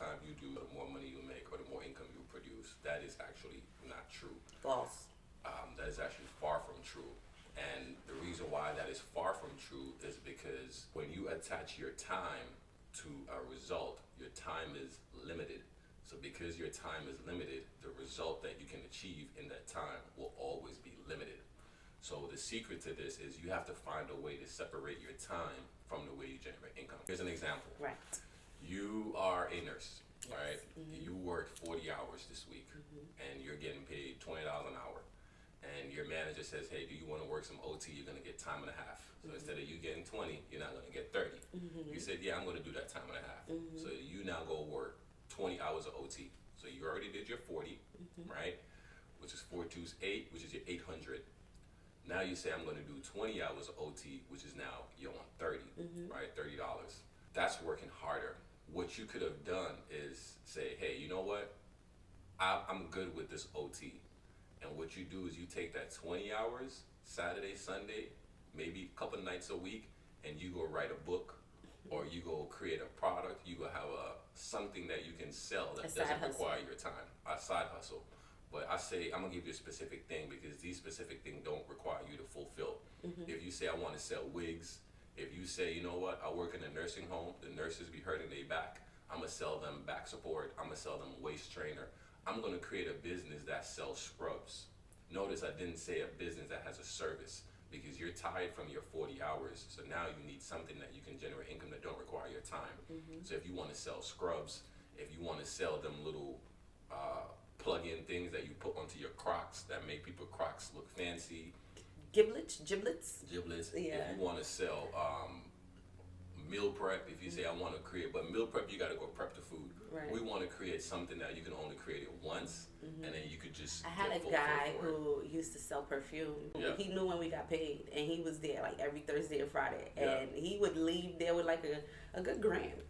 overtime you do, the more money you make or the more income you produce. That is actually not true. False. That is actually far from true. And the reason why that is far from true is because when you attach your time to a result, your time is limited. So because your time is limited, the result that you can achieve in that time will always be limited. So the secret to this is you have to find a way to separate your time from the way you generate income. Here's an example. Right. You are a nurse, Yes. right? You worked 40 hours this week and you're getting paid $20 an hour. And your manager says, hey, do you want to work some OT? You're going to get time and a half. So instead of you getting 20, you're not going to get 30. You said, yeah, I'm going to do that time and a half. So you now go work 20 hours of OT. So you already did your 40, right? Which is 4 2's 8, which is your 800. Now you say, I'm going to do 20 hours of OT, which is now you're on 30, right? $30. That's working harder. What you could have done is say, hey, you know what? I'm good with this OT. And what you do is you take that 20 hours, Saturday, Sunday, maybe a couple nights a week, and you go write a book, or you go create a product, you go have something that you can sell that doesn't require your time, a side hustle. But I say, I'm gonna give you a specific thing because these specific things don't require you to fulfill. If you say, I wanna sell wigs, if you say, you know what, I work in a nursing home, the nurses be hurting their back, I'm gonna sell them back support, I'm gonna sell them waist trainer. I'm going to create a business that sells scrubs. Notice I didn't say a business that has a service because you're tired from your 40 hours. So now you need something that you can generate income that don't require your time. So if you want to sell scrubs, if you want to sell them little plug-in things that you put onto your Crocs that make people Crocs look fancy. Giblets. Yeah. If you want to sell meal prep, if you say I want to create, but meal prep you got to go prep the food. Right. We want to create something that you can only create it once, and then you could just. I had a guy who used to sell perfume. Yeah. He knew when we got paid, and he was there like every Thursday and Friday, Yeah. and he would leave there with like a good grand.